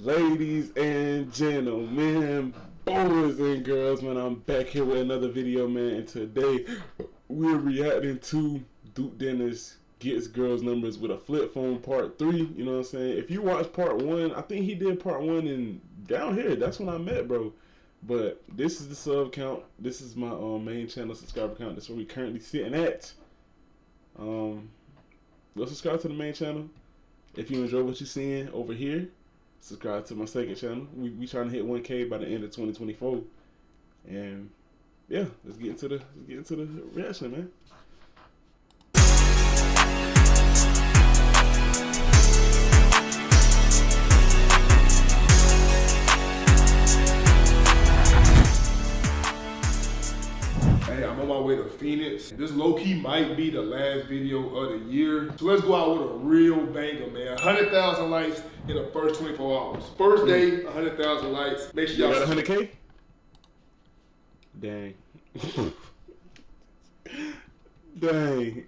Ladies and gentlemen, boys and girls, man, I'm back here with another video, man, and today we're reacting to Duke Dennis Gets Girls Numbers with a Flip Phone Part 3, you know what I'm saying? If you watch Part 1, I think he did Part 1 and down here, that's when I met, bro. But this is the sub count, this is my main channel subscriber count, that's where we currently sitting at. Go subscribe to the main channel. If you enjoy what you're seeing over here, subscribe to my second channel. We trying to hit 1K by the end of 2024. And yeah, let's get into the reaction, man. Hey, I'm on my way to Phoenix. This low-key might be the last video of the year. So let's go out with a real banger, man. 100,000 likes in the first 24 hours. First day, 100,000 likes. Make sure y'all got 100K? Dang. Dang.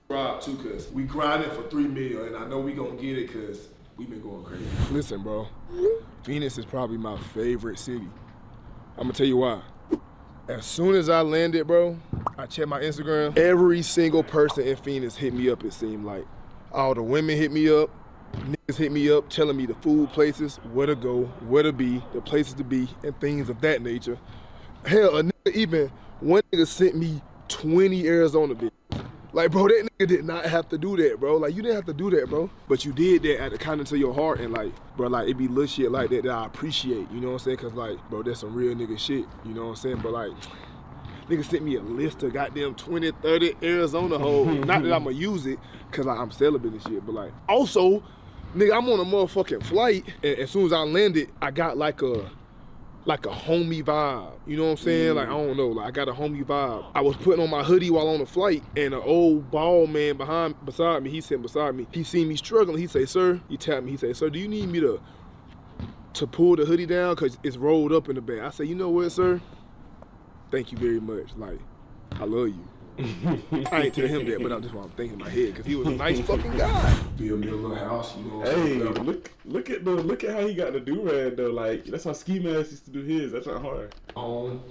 subscribe too, cause we grinding for 3 million, and I know we gonna get it, cause we been going crazy. Listen, bro, Phoenix is probably my favorite city. I'm gonna tell you why. As soon as I landed, bro, I checked my Instagram. Every single person in Phoenix hit me up, it seemed like. All the women hit me up, niggas hit me up, telling me the food places, where to go, where to be, the places to be, and things of that nature. Hell, a nigga even, one nigga sent me 20 Arizona bitches. Like, bro, that nigga did not have to do that, bro. Like, you didn't have to do that, bro. But you did that at the kindness of your heart, and like, bro, like, it be little shit like that that I appreciate, you know what I'm saying? Cause like, bro, that's some real nigga shit, you know what I'm saying? But like, nigga sent me a list of goddamn 20, 30 Arizona hoes. Not that I'ma use it, cause like, I'm celibate and shit, but like, also, nigga, I'm on a motherfucking flight, and as soon as I landed, I got like a homie vibe, you know what I'm saying? Like, I don't know, like I got a homie vibe. I was putting on my hoodie while on the flight, and an old bald man beside me, he sitting beside me, he seen me struggling, he say, sir, he tapped me, he say, sir, do you need me to pull the hoodie down? Cause it's rolled up in the back. I say, you know what, sir? Thank you very much, like, I love you. I ain't tell him that, but that's what I'm thinking in my head, cause he was a nice fucking guy. Build me a little house, you know what I'm saying? Hey, look at how he got the do-rag though. Like, that's how Ski Mask used to do his. That's not hard. I want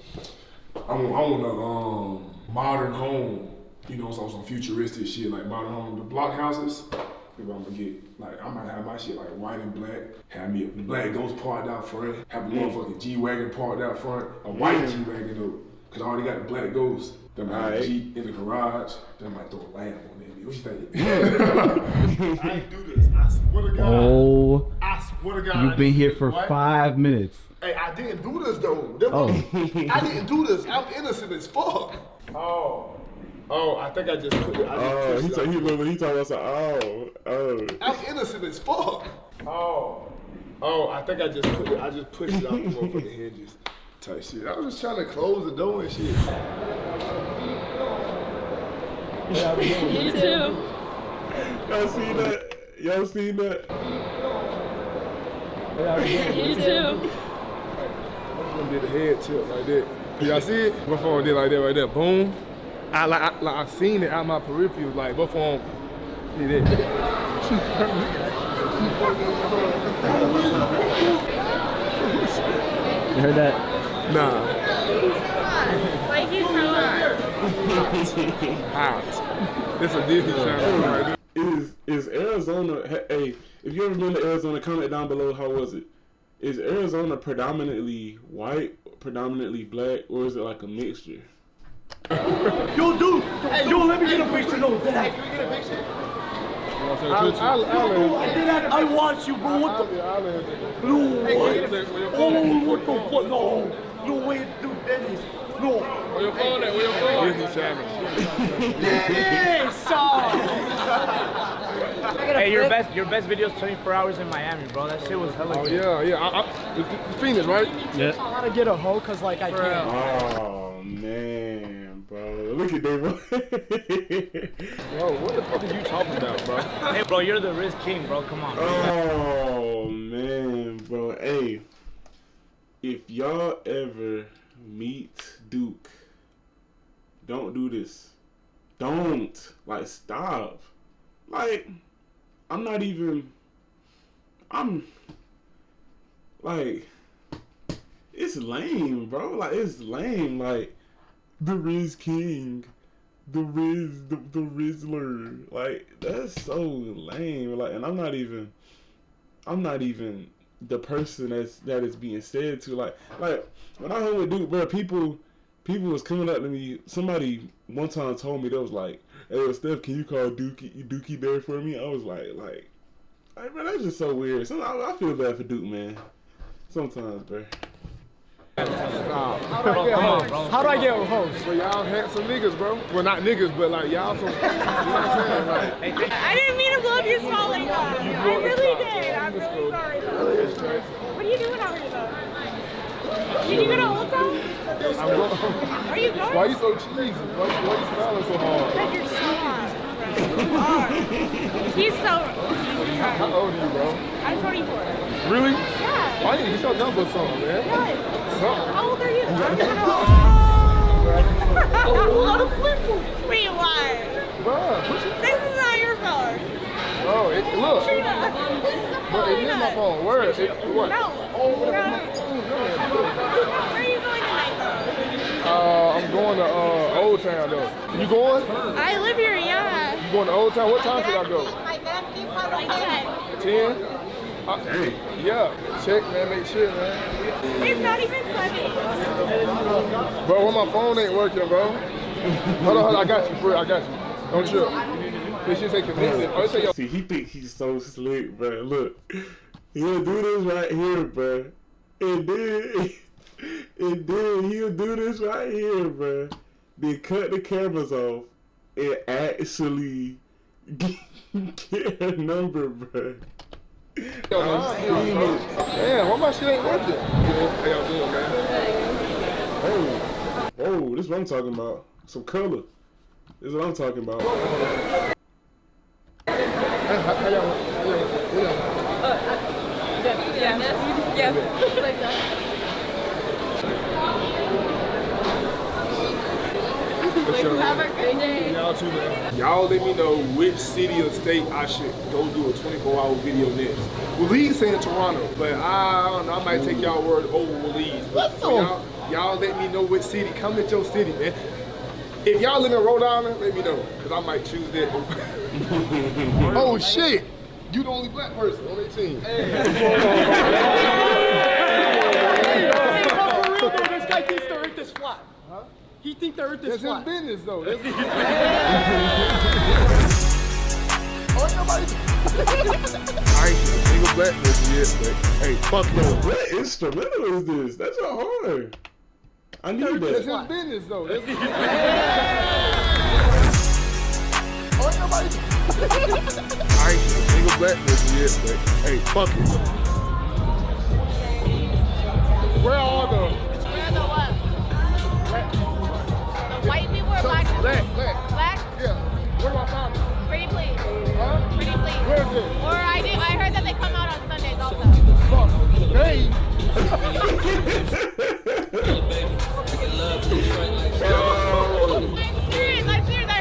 a modern home, you know, some futuristic shit, like modern home. The block houses, maybe I'm gonna get, like, I might have my shit like white and black, have me a black Ghost parked out front, have a motherfucking G-Wagon parked out front, a white G-Wagon though, cause I already got the black Ghost. Then I have a Jeep in the garage, then I might throw a lamp on it. What you think? I ain't do this, I swear to God. Oh, I swear to God. you've been here for 5 minutes. Hey, I didn't do this though. I didn't do this. I'm innocent as fuck. Oh, I think I just put it. He talking about some, I'm innocent as fuck. Oh, I think I just put it. I just pushed it off the motherfucking hinges. Type shit. I was just trying to close the door and shit. You too. Y'all seen that? Y'all seen that? You too. I did the head tilt like that. Y'all see it? My phone did like that right there. Boom. I seen it out my peripheral. Like, my phone did that. You heard that? Nah. Why he's so Hot. It's a Disney channel. Right? Is Arizona? Hey, if you ever been to Arizona, comment down below. How was it? Is Arizona predominantly white, predominantly black, or is it like a mixture? Yo, dude! Hey, yo, let me get a picture. No, Dad. Can we get a picture? I watch you, bro. What the? No, what? Oh, what the fuck? No way, dude, Dennis. No. Where your phone at? Where your phone? Disney channel. Dennis! Hey, your best video is 24 hours in Miami, bro. That shit was hella good. Yeah. It's Phoenix, right? Yeah. I gotta get a hoe, cause like I can't. Oh man, bro, look at that, bro. Yo, what the fuck are you talking about, bro? Hey, bro, you're the Riz King, bro. Come on. Oh man, bro. Hey, if y'all ever meet Duke, don't do this. Don't. Like, stop. Like, I'm not even I'm like, it's lame, bro. Like, it's lame. Like, the Riz King, the Rizzler. Like, that's so lame. Like, and I'm not even the person that is being said to. Like when I hung with Duke, bro, people was coming up to me. Somebody one time told me, they was like, "Hey, Steph, can you call Dookie Bear for me?" I was like, bro, that's just so weird. Sometimes I feel bad for Duke, man. Sometimes, bro. How do I get a host? Well, y'all handsome niggas, bro. Well, not niggas, but like y'all some. You know what I'm saying? Like, I didn't mean to blow up your spot like that. I really did. I'm really sorry. What are you doing out here, though? Did you go to Old Town? Are you going? Why you so cheesy? Why you smiling so hard? Because you're so hot. He's so. How old are you, bro? I'm 24. Really? Yeah. Why didn't you get your number or something, man? What? Something. How old are you? I'm Wait, why? Bro, This is not your phone. bro, look. But it is my phone. Where is it? What? No. Where Where are you going tonight, though? I'm going to Old Town, though. You going? I live here, yeah. You going to Old Town? What time should I go? Like 10. 10? Yeah. Check, man. Make sure, man. It's not even funny. Bro, when my phone ain't working, bro. Hold on. I got you, bro. I got you. Don't trip. This shit say convincing. Oh, it say See, he think he's so slick, bro. Look, he'll do this right here, bro. And then he'll do this right here, bro. Then cut the cameras off and actually get her number, bro. Damn, why my shit ain't working? How y'all doing, man? Oh, this is what I'm talking about. Some color. This is what I'm talking about. How y'all? Yeah. Have a good day. Y'all too, man. Y'all let me know which city or state I should go do a 24-hour video next. Waleed saying Toronto, but I don't know. I might take y'all word over Waleed. So y'all let me know which city. Come at your city, man. If y'all live in Rhode Island, let me know, because I might choose that. Oh, shit. You the only black person on that team. This guy thinks the earth is flat. Huh? He thinks the earth is flat. That's his business, though. That's his I ain't seen a single black person yet, but hey, fuck no. What instrumental is this? That's your horn. I need that. That's his business, though. That's I ain't seen a single black person yet, but hey, fuck it. Where are the Where the what? The white people or black people? black? Black? Yeah. Where do I find them? Pretty please. Huh? Pretty please. Where is it? Or I heard that they come out on Sundays also. Fuck. Hey. I'm serious. I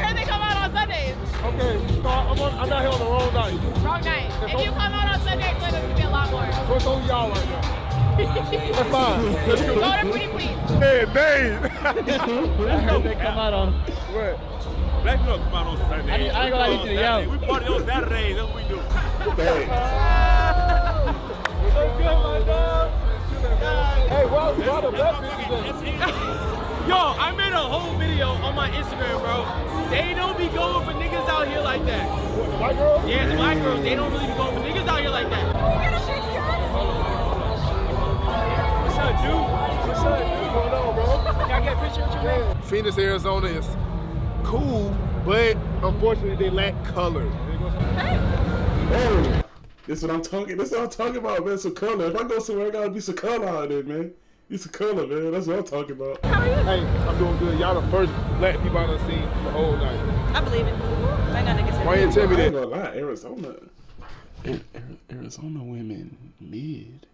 heard they come out on Sundays. Okay, so I'm not here on the wrong night. Wrong night. If you come out on Sundays, then it's gonna be a lot more. So it's on y'all right now. That's fine. Let's go. Go to Pretty Please. Hey, Dave. I heard they come out on. What? Black people come out on Sunday. I ain't gonna lie to you, yo. We party on Saturdays, that's what we do. So good, my dog. Hey, why the black bitches? Yo, I made a whole video on my Instagram, bro. They don't be going for niggas out here like that. White girl? Yeah, the white girls, they don't really be going for niggas out here like that. What's up, dude? What's going on, bro? Can I get a picture with you, man? Phoenix, Arizona is cool, but unfortunately they lack color. Oh, this is what I'm talking. This is what I'm talking about, man. Some color. If I go somewhere, I gotta be some color out there, man. Be some color, man. That's what I'm talking about. Hey, I'm doing good. Y'all the first black people I done seen the whole night. I believe it. I got niggas. Why you tell me I ain't that? gonna lie, Arizona women mid.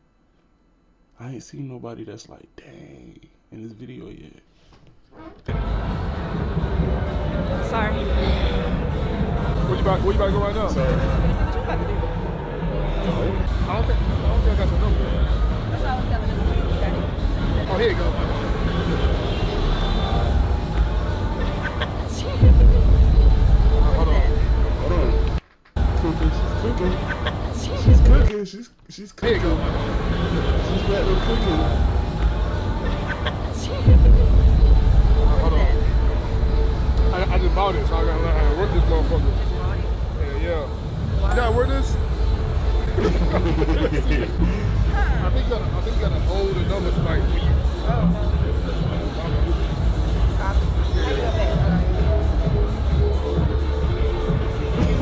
I ain't seen nobody that's like, dang, in this video yet. Sorry. Where you about to go right now? Sorry. I don't don't think I got your number. That's what I was telling him. Oh, here you go. Hold on. Hold on. She's cooking. She's Here cooking. you go. She's back there cooking. Hold on. I just bought it, so I gotta learn how to work this motherfucker. Yeah. You gotta work this? I think you gotta hold the numbers like when you. I'm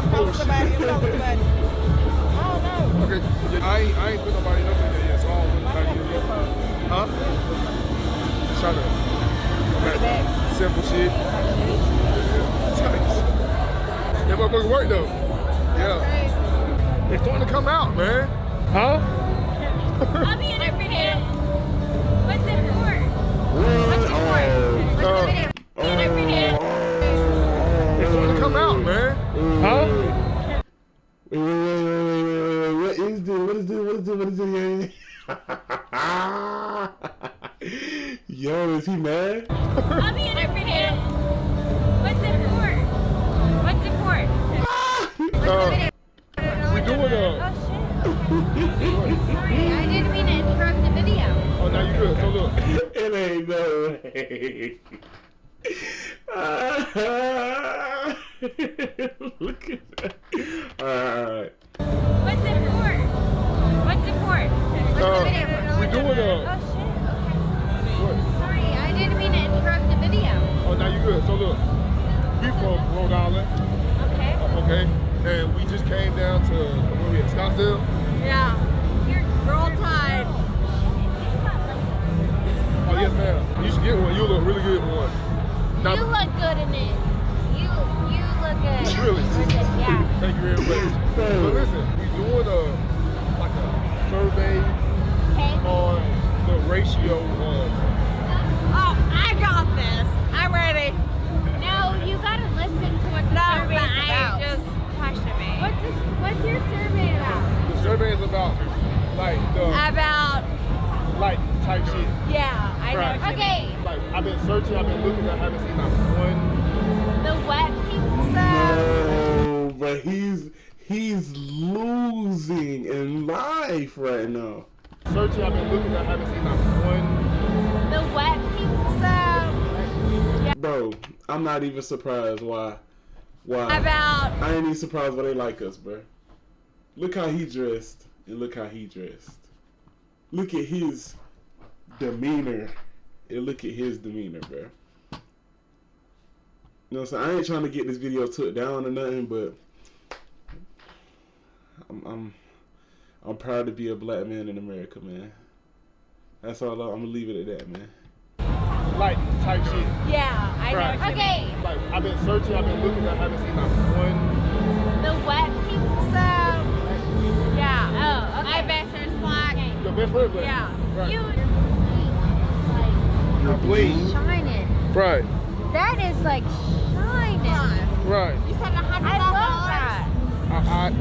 calling somebody. I'm calling somebody. Oh no. Okay, yeah, I ain't put nobody number yet, so I don't know how you do it. Huh? Trying to simple shit. That motherfucker work though. Yeah. It's starting to come out, man. Huh? I'll be in every day. What's it for? What's it for? What's the video? In every day. It's starting to come out, man. Huh? Wait. What is this? What is this? Yo, is he mad? I'll be in every day. What's it for? What's it for? What's the video? We doing Oh shit. Sorry, I didn't mean to interrupt the video. Oh, now you good. So look. It ain't no way. Look at that. Alright. What's it for? What's it for? What's the video? We doing Oh shit. Okay. Sorry, I didn't mean to interrupt the video. Oh, now you good. So look. We from Rhode Island. Okay. Okay. And we just came down to where we at? Scottsdale. Yeah. You're roll tide. Oh yes, ma'am. You should get one. You look really good in one. Now, You look good in it. You look good. Really? Yeah. Thank you very much. But listen, we doing a survey Okay. on the ratio of. Oh, I got this. I'm ready. No, you gotta listen to what the survey is about. Just question me. What's your survey about? The survey is about like the like type shit. Yeah, I Right. know. Okay. Like I've been searching, I've been looking, I haven't seen not one. The wet people stuff. No, but he's losing in life right now. Searching, I've been looking, I haven't seen not one. The wet people stuff. Bro, I'm not even surprised why. About. I ain't even surprised why they like us, bro. Look how he dressed and look how he dressed. Look at his demeanor and look at his demeanor, bro. You know what I'm saying? I ain't trying to get this video took down or nothing, but I'm proud to be a black man in America, man. That's all. I'm gonna leave it at that, man. Like type shit. Yeah, I Right. know. Okay. Like I've been searching, I've been looking, I haven't seen not one. The wet people stuff. Yeah. Oh, okay. My best friend's black. Your best friend, black. Yeah. Right. You're bleeding. Shining. Right. That is like shining. Right. You said $100. I love that.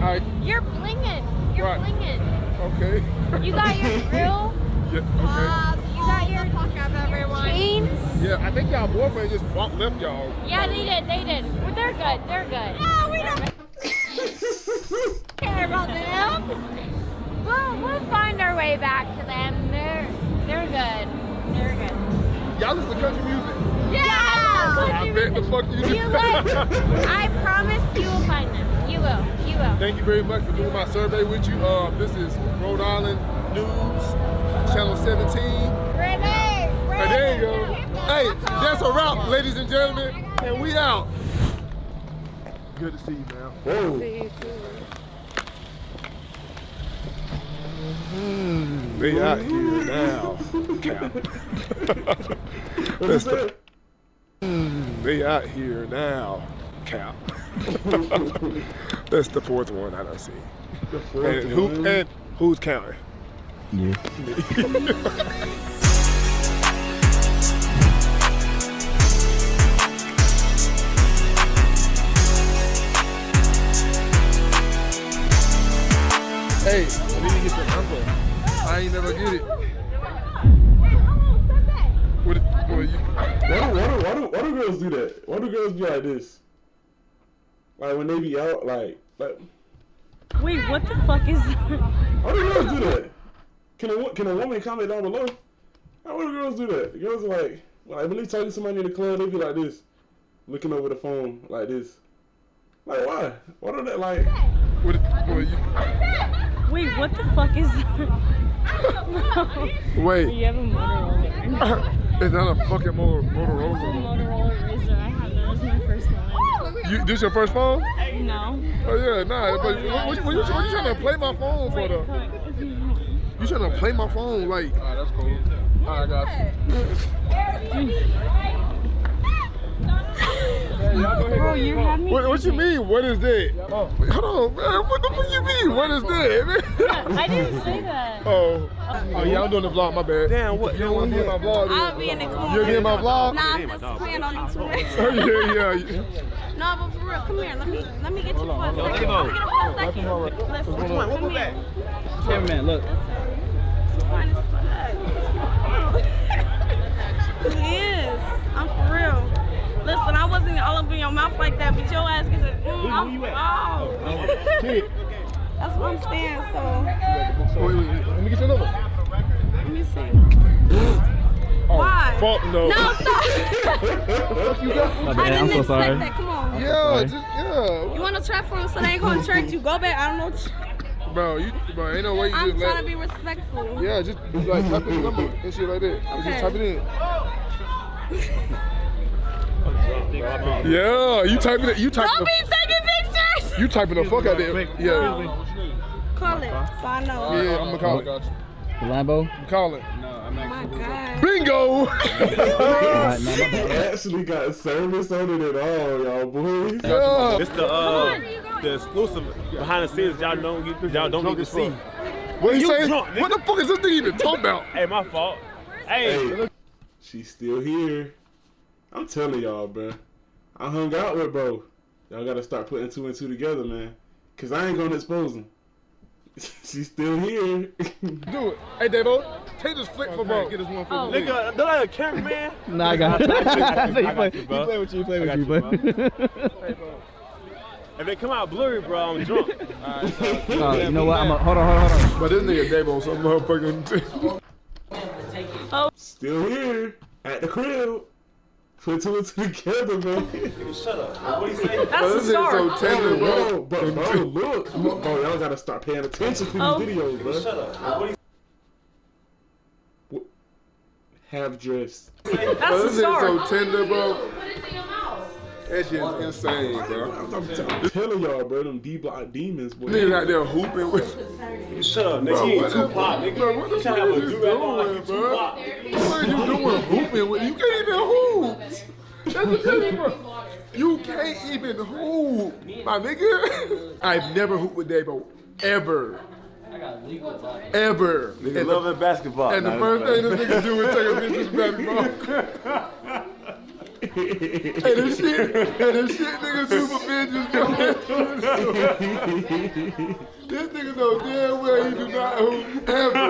I You're blinging. You're Right. blinging. okay. You got your grill. Yeah, okay. You got your chains. Yeah, I think y'all boyfriend just left y'all. Yeah, they did. Well, they're good. They're good. No, we don't care about them. We'll find our way back to them. They're good. They're good. Y'all listen to country music? Yeah. I bet the fuck you do. You would. I promise you will find them. You will. You will. Thank you very much for doing my survey with you. This is Rhode Island News, Channel 17. Renee. And there you go. Hey, that's a wrap, ladies and gentlemen. And we out. Good to see you, man. Whoa. They out here now. What's that? They out here now. Cap. That's the fourth one I done seen. The fourth one. And who's counting? Yeah. Hey, I need to get the number. I ain't never get it. Why do girls do that? Why do girls be like this? Like when they be out, like. Wait, what the fuck is that? Why do girls do that? Can a woman comment down below? Why do girls do that? Girls are like when they talking to somebody in the club, they be like this, looking over the phone like this. Like why? Why do that like? Wait, what the fuck is that? Wait. You have a Motorola. It's not a fucking Motorola. Motorola Razr. I have that. That's my first one. This your first phone? No. Oh yeah, nah. But what you trying to play my phone for though? You trying to play my phone like? Alright, that's cool. Alright, I got you. Bro, you had me. What you mean? What is that? Hold on, man. What the fuck you mean? What is that? I didn't say that. Oh yeah, I'm doing the vlog. My bad. Damn, what? You don't want to be in my vlog? I'll be in the corner. You'll be in my vlog? Nah, I'm just playing on YouTube. yeah. No, but for real, come here. Let me get you for a second. Let me get you for a second. Listen, come here. Cameraman, look. He is. I'm for real. Listen, I wasn't all up in your mouth like that, but your ass gets it. Oh. That's what I'm saying, so. Wait, let me get your number. Let me see. Why? Fuck no. No, stop. You got? I didn't I'm so sorry. expect that. Come on. Yeah. You want to trap for him so they ain't gonna track you? Go back. I don't know. Bro, ain't no way you I'm just trying to be respectful. Yeah, just like type in the number and shit like that. Okay. Just type it in. Yeah, you typing it. Don't be taking pictures. You typing the fuck out there. Yeah. Call it, so I know. Yeah, I'm gonna call it. The Lambo? I'm calling. Oh my God. Bingo! Actually got service on it at all, y'all boys. Yeah. It's the exclusive behind the scenes y'all don't even see. What you You saying? drunk, nigga. What the fuck is this thing even talking about? Hey, my fault. Hey. She's still here. I'm telling y'all, bro. I hung out with bro. Y'all gotta start putting 2 and 2 together, man. Cause I ain't gonna expose him. She's still here. Do it. Hey, Davo, take this flick for bro. Get this one for Nigga, don't like a cameraman. Nah, I got it. I got you, bro. He play with you, bro. If they come out blurry, bro, I'm drunk. You know what? Hold on. But this nigga Davo, some motherfucking. Still here at the crib. Put 2 and 2 together, man. Shut up. What do you say? That's the This start. nigga so tender, bro. Bro, look. Bro, y'all gotta start paying attention to these videos, bro. Shut up. What do you Half dressed. That's Bro, the this nigga start. so tender, bro. That shit's insane, bro. I'm telling y'all, bro, them D-block demons, boy. Niggas out there hooping with. Shut up, nigga. Bro, You what ain't the Tupac, nigga. Bro, what the You fuck tryna have a is you do-rag on like doing, you bro? Tupac. What are you doing hooping with? You can't even hoop. That's the thing, bro. You can't even hoop, my nigga. I've never hooped with Davo, ever. Ever. Nigga loving basketball. And the first thing this nigga do is take a bitch's basketball. And this shit nigga super bitches, This nigga know damn well he do not hoop ever.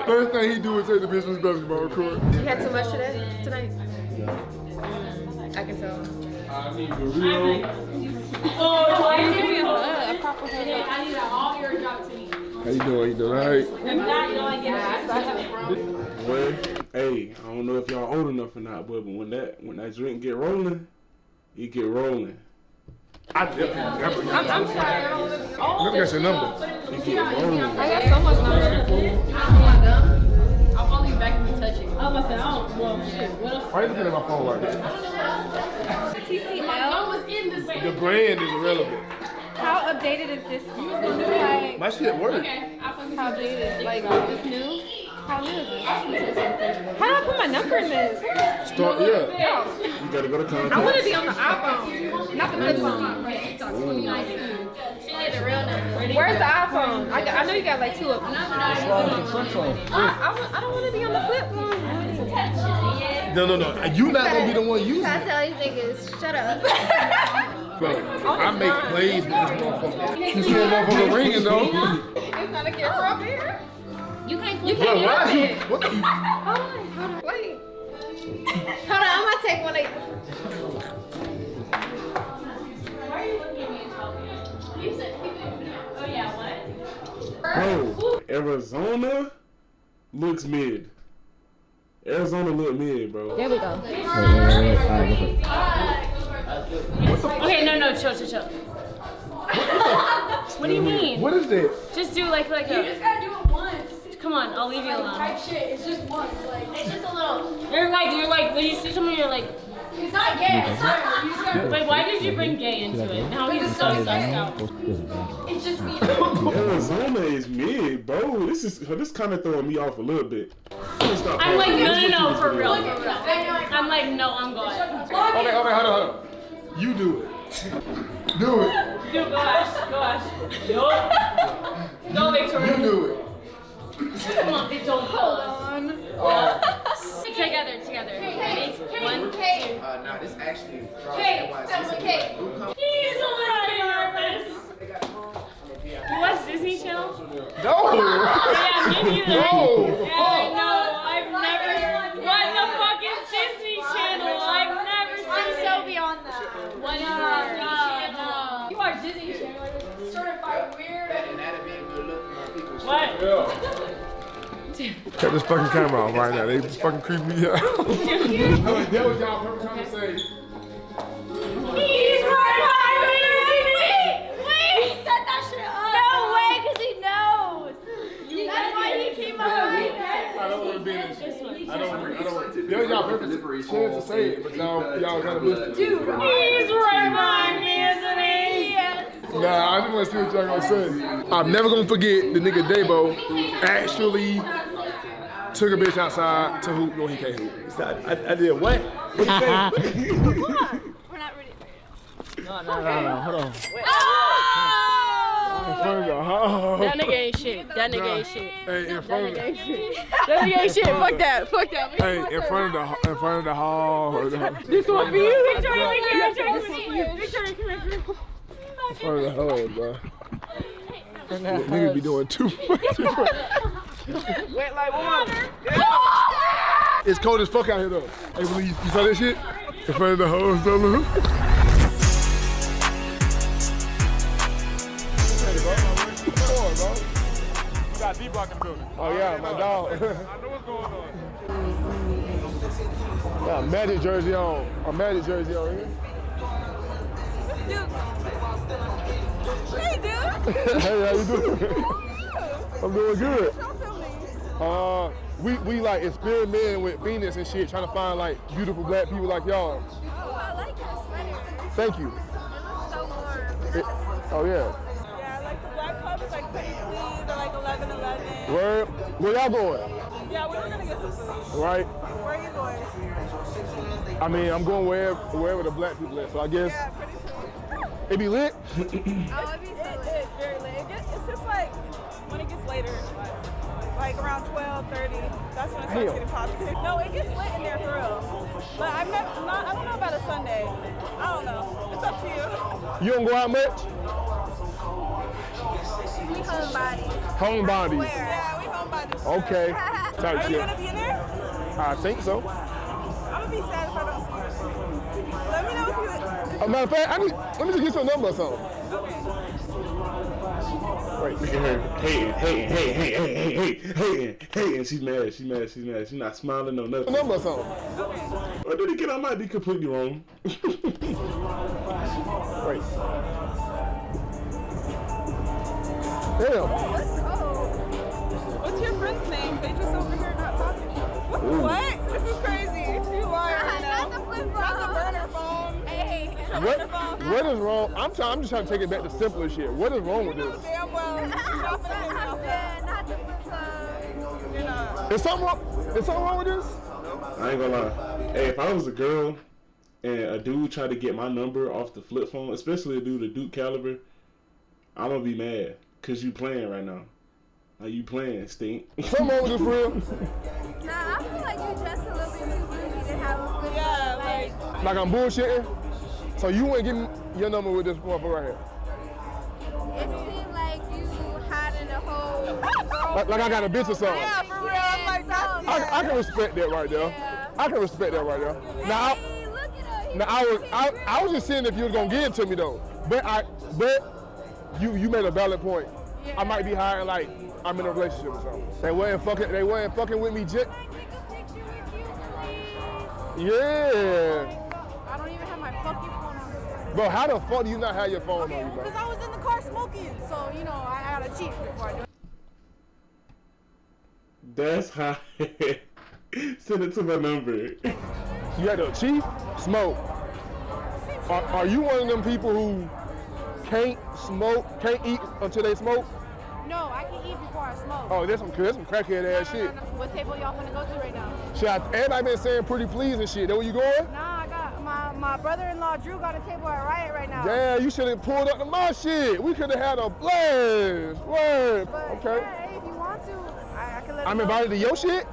First thing he do is take the bitch's basketball court. You had too much tonight? I can tell. I need the real. Oh, you're giving me a proper hug. I need an all-ear drop to me. How you doing? You doing all right? If not, you don't get it. Boy, hey, I don't know if y'all old enough or not, but when that drink get rolling, it get rolling. I definitely. I'm sorry. Let me get your number. It get rolling. I got so much number. I'm only back to touching. I was saying, well, shit. What else? Why are you looking at my phone like that? I was in this. The brand is irrelevant. How updated is this? Is this like My shit works. how updated? Like is this new? How new is this? How do I put my number in this? Start, yeah. You gotta go to contact. I want to be on the iPhone, not the flip phone. Where's the iPhone? I know you got like 2 of them. I don't want to be on the flip one. No. You not gonna be the one using I it. tell these niggas, shut up. Bro, I make plays with this motherfucker. You see that motherfucker ringing though? It's not a camera up here. You can't You flip can't it. get up there. What the? Hold on. Wait. Hold on, I'm gonna take one of you. Why are you looking at me and talking? You said, oh yeah, what? Bro, Arizona looks mid. Arizona look mid, bro. There we go. Wait. All right, go for it. Okay, no, chill. What do you mean? What is that? Just do like a. You just gotta do it once. Come on, I'll leave you alone. Type shit. It's just once. Like it's just a little. You're like when you see someone, you're like. It's not gay. It's not. You just gotta. Wait, why did you bring gay into it? Now he's so sussed out. It's just me. Arizona is mid, bro. This kind of throwing me off a little bit. I'm like, no, for real. I'm like, no, I'm going. Okay, hold on. You do it. Do it. Go Ash. Go, Victoria. You do it. Come on, Vic, don't hold on. Together. Ready? 1, 2. Nah, this actually Kate, He's a little nervous. You watch Disney Channel? No. Yeah, me neither. No. Yeah, no, I've never. What the fuck is Disney Channel? I've never seen I'm so it. beyond that. What is Disney Channel? You are Disney Channel. Like, certified weird. And that'd be a good look for my people. What? Cut this fucking camera off right now. They fucking creep me out. That was y'all perfect time to say. He's right behind me. Wait. He set that shit up. No way, cause he knows. That's why he came up with that. I don't want to be in this. I don't want to. That was y'all perfect chance to say it, but y'all kind of missed it. Dude, He's right behind me, isn't he? Nah, I just want to see what y'all gonna say. I'm never gonna forget the nigga Dabo actually took a bitch outside to hoop. No, he can't hoop. I did what? What you say? we're not ready. No, hold on. In front of the hall. That nigga ain't shit. That nigga ain't shit. Hey, in front of the. That nigga ain't shit. Fuck that. Hey, in front of the hall. This one for you. Victoria, In front of the hall, bro. Niggas be doing too much. Wait, like water. It's cold as fuck out here though. Hey, you saw that shit? In front of the hose, though. You got D-Block in the building. Oh yeah, my dog. I know what's going on. Yeah, Magic jersey on. A Magic jersey on here. Hey, dude. Hey, how you doing? I'm doing good. We like experimenting with Phoenix and shit, trying to find like beautiful black people like y'all. Oh, I like your sweater. Thank you. It looks so warm. Oh yeah. Yeah, I like the black cups, like pretty clean. They're like 11-11. Where y'all going? Yeah, we were gonna get some food. Right. Where are you going? I mean, I'm going wherever the black people at. So I guess Yeah, pretty soon. it be lit. Oh, it'd be so lit. It's very lit. It's just like when it gets later, like around 12:30. That's when it starts getting popular. No, it gets lit in there for real. But I don't know about a Sunday. I don't know. It's up to you. You don't go out much? We homebodies. Homebodies. Yeah, we homebodies. Okay. Type Are you shit. gonna be in there? I think so. I'm gonna be sad if I don't see you. Let me know if you. Matter of fact, let me just get your number or something. Wait, look at her. Hey, and she's mad. She's not smiling or nothing. Number or something. Or did it get? I might be completely wrong. Wait. Damn. Let's go. What's your friend's name? They just over here not talking. What? This is crazy. You are. Not the flip phone. Not the burner phone. Hey. What is wrong? I'm just trying to take it back to simpler shit. What is wrong with this? Damn well. Not the flip phone. You're not. Is something wrong with this? I ain't gonna lie. Hey, if I was a girl and a dude tried to get my number off the flip phone, especially a dude of Duke caliber, I'm gonna be mad. Cause you playing right now. Are you playing, Stink? Something wrong with this, for real? Nah, I feel like you dressed a little bit too bougie to have a flip phone. Yeah, Like I'm bullshitting? So you wouldn't give me your number with this motherfucker right here? it seemed like you hiding a whole Like I got a bitch or something. Yeah, for real. I'm like, that's I can respect that right there. Yeah. I can respect that right there. Now I was just saying if you was gonna give it to me though. But you made a valid point. Yeah. I might be hiding like I'm in a relationship or something. They wasn't fucking with me just. Yeah. I don't even have my fucking phone on. Bro, how the fuck do you not have your phone on you, bro? Because I was in the car smoking, so you know I gotta cheat before I do it. That's high. Send it to my number. You had to chief smoke. Are you one of them people who can't eat until they smoke? No, I can eat before I smoke. Oh, that's some crackhead ass shit. No. What table y'all finna go to right now? Shit, and I've been saying pretty please and shit. That where you going? Nah, I got my brother-in-law Drew got a table at Riot right now. Yeah, you should have pulled up to my shit. We could have had a blast. Word. But, Okay. Yeah, hey, if you want to, I can let I'm you invited to your shit.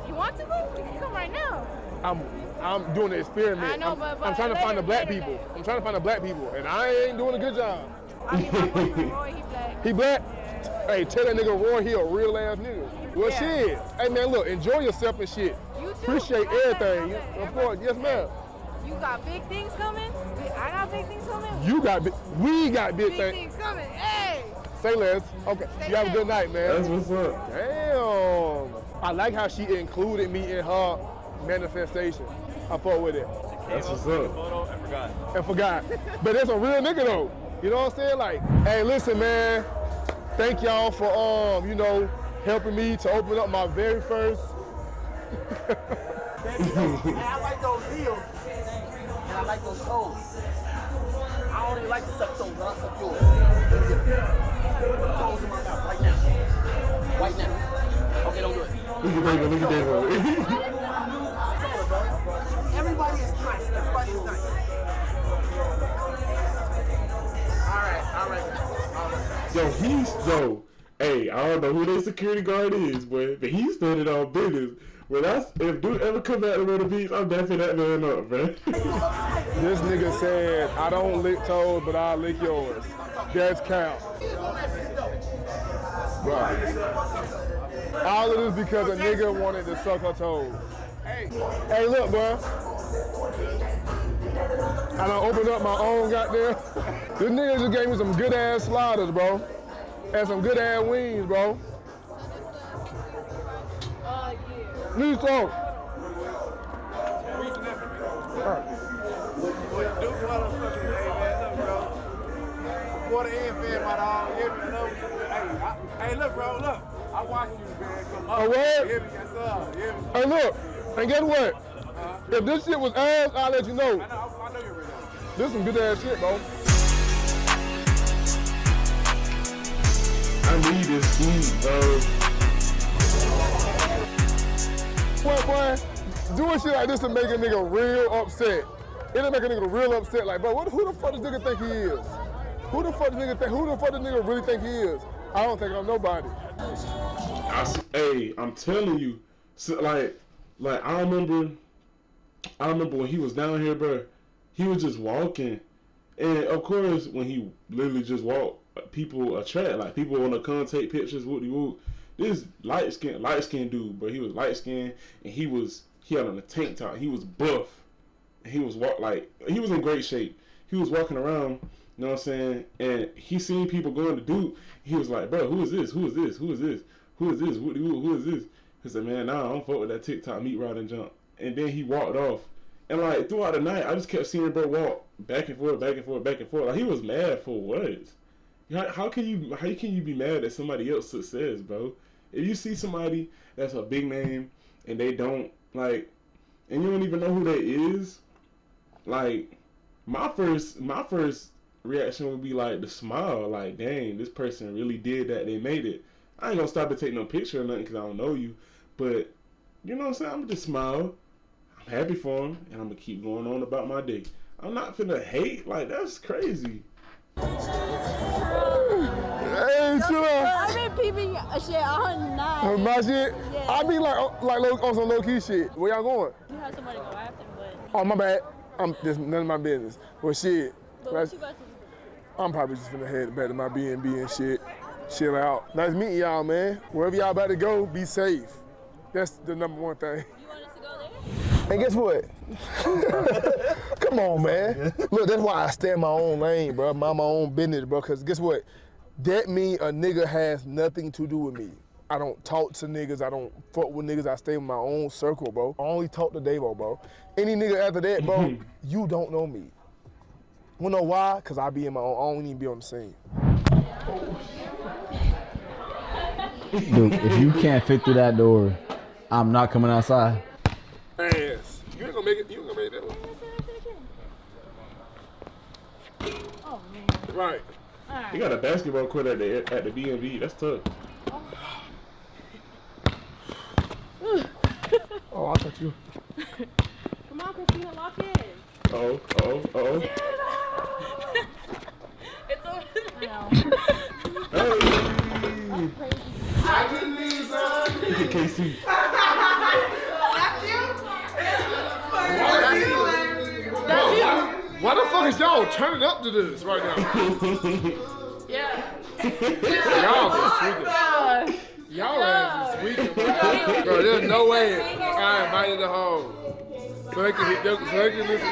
You want to go? You can come right now. I'm doing the experiment. I know, I'm trying to find the black later. people. I'm trying to find the black people, and I ain't doing a good job. I mean, my boyfriend Roy, he black. He black? Hey, tell that nigga Roy he a real ass nigga. Well, shit. Hey, man, look, enjoy yourself and shit. You too. Appreciate everything. Of course, yes, ma'am. You got big things coming? I got big things coming? We got big Big things. things coming. Hey! Say less. Okay. You have a good night, man. That's what's up. Damn. I like how she included me in her manifestation. I fuck with it. That's what's up. And forgot. But that's a real nigga though. You know what I'm saying? Like, hey, listen, man. Thank y'all for you know, helping me to open up my very first. And I like those heels. And I like those toes. I don't even like to suck toes, but I suck yours. Toes in my mouth right now. Right now. Okay, don't do it. Look at David. Look at David. Everybody is nice. Everybody is nice. All right. Yo, hey, I don't know who their security guard is, boy, but he started on business. Well, if dude ever come back to Myrtle Beach, I'm definitely that man up, bro. This nigga said, I don't lick toes, but I'll lick yours. That's count. Right. All of this because a nigga wanted to suck her toes. Hey, look, bro. I done opened up my own goddamn. This nigga just gave me some good ass sliders, bro. And some good ass wings, bro. Please talk. Hey, look, bro, look. I watch you, man. Come up. Oh, what? Yes, sir. Hey, look. And guess what? If this shit was ass, I'll let you know. I know you're ready. This is some good ass shit, bro. I need this heat, bro. Boy, doing shit like this to make a nigga real upset. It'll make a nigga real upset. Like, bro, who the fuck does nigga think he is? Who the fuck does nigga really think he is? I don't think I'm nobody. Hey, I'm telling you, so, like I remember when he was down here, bro. He was just walking, and of course, when he literally just walked, people attract. Like people want to come take pictures. Whoop-de-whoop. This light skin dude, but he was light skinned, and he had on a tank top. He was buff, and he was he was in great shape. He was walking around, you know what I'm saying, and he seen people going to Duke. He was like, bro, who is this? Who is this? Who is this? Who is this? Who is this? He said, man, nah, I don't fuck with that TikTok meat rod and jump. And then he walked off. And like throughout the night, I just kept seeing bro walk back and forth, back and forth, back and forth. Like he was mad for what? How can you be mad at somebody else's success, bro? If you see somebody that's a big name and they don't and you don't even know who that is, like my first reaction would be like the smile, like dang, this person really did that. They made it. I ain't gonna stop to take no picture or nothing because I don't know you, but you know what I'm saying. I'm just smile. I'm happy for him, and I'm gonna keep going on about my day. I'm not finna hate. Like that's crazy. Hey, chill out. I've been peeping shit all night. My shit? Yeah. I be like on some low key shit. Where y'all going? You have somebody go after, but. Oh, my bad. This none of my business. Well, shit. But what you about to do? I'm probably just finna head back to my B&B and shit. Chill out. Nice meeting y'all, man. Wherever y'all about to go, be safe. That's the number one thing. You want us to go there? And guess what? Come on, man. Look, that's why I stay in my own lane, bro. Mind my own business, bro. Because guess what? That means a nigga has nothing to do with me. I don't talk to niggas. I don't fuck with niggas. I stay in my own circle, bro. I only talk to Davo, bro. Any nigga after that, bro, you don't know me. Wanna know why? Because I be in my own. I don't even be on the scene. Dude, if you can't fit through that door, I'm not coming outside. Ass. You ain't gonna make it. You ain't gonna make that one. Oh, man. Right. You got a basketball court at the B&B. That's tough. Oh, I thought you. Come on, Christina, lock in. Oh. It's over there. I can leave some. KC. Why the fuck is y'all turning up to this right now? Yeah. Y'all is tweaking. Y'all ass is tweaking, bro. Bro, there's no way I invited the home. So they can listen.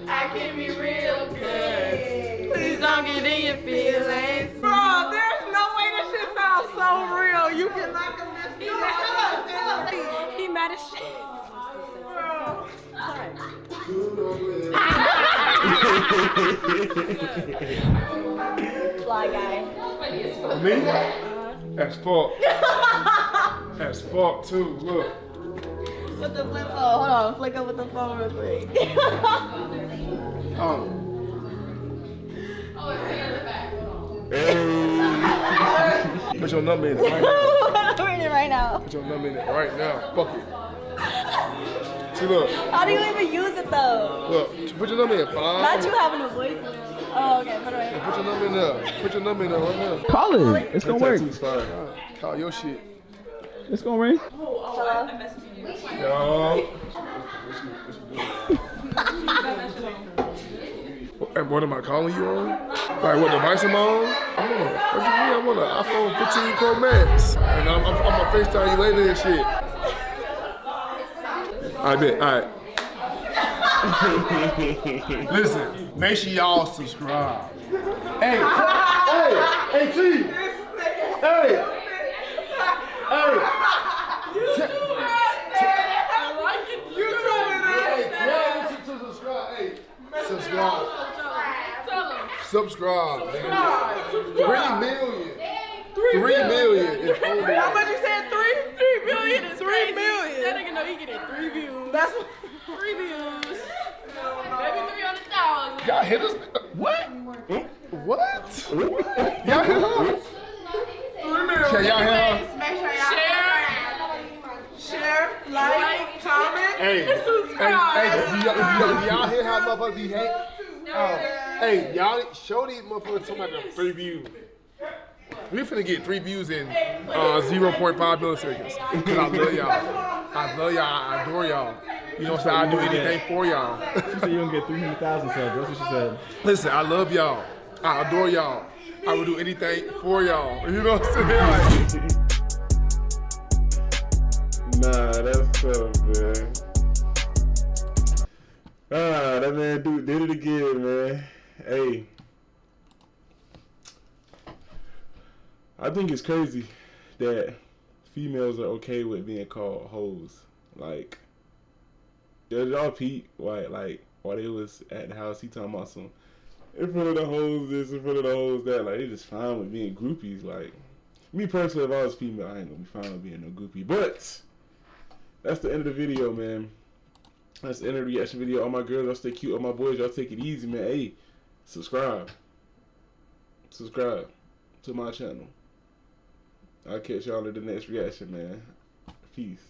I can be real good. Please don't get in your feelings. Bro, there's no way this shit sounds so real. You cannot convince me. He mad as shit. Fly guy. Me? As fuck. As fuck too. Look. With the flip. Oh, hold on. Flick up with the phone real quick. Oh. Put your number in it right now. I'm reading it right now. Put your number in it right now. Fuck it. See, look. How do you even use it though? Look. Put your number in. Not you having a voice. Oh, okay. Put it right. Put your number in there. Put your number in there right now. Call it. It's gonna work. Call your shit. It's gonna ring. Yo. And what am I calling you on? Like what device am I on? What you mean? I'm on an iPhone 15 Pro Max. And I'm gonna FaceTime you later and shit. I bet. All right. Listen, make sure y'all subscribe. Hey, T. Hey. Subscribe, man. 3 million. 3 million is over. How much you said? 3 million is 3 million. That nigga know he getting 3 views. That's 3 views. Maybe 300,000. Y'all hit us? What? Y'all hit us? Can y'all hit us? Make sure y'all share, like, comment, and subscribe. Y'all hear how motherfuckers be hate? Hey, y'all show these motherfuckers talking about the 3 views. We finna get 3 views in 0.5 milliseconds. Cause I love y'all. I adore y'all. You know what I'm saying? I do anything for y'all. She said you gonna get 300,000 subs. That's what she said. Listen, I love y'all. I adore y'all. I would do anything for y'all. You know what I'm saying? Like, nah, that's tough, man. That man dude did it again, man. Hey. I think it's crazy that females are okay with being called hoes. Like, did y'all peep while they was at the house, he talking about some in front of the hoes this, in front of the hoes that. Like, they just fine with being groupies. Like, me personally, if I was female, I ain't gonna be fine with being no groupie. But that's the end of the video, man. That's the end of the reaction video. All my girls, y'all stay cute. All my boys, y'all take it easy, man. Hey, subscribe. Subscribe to my channel. I'll catch y'all in the next reaction, man. Peace.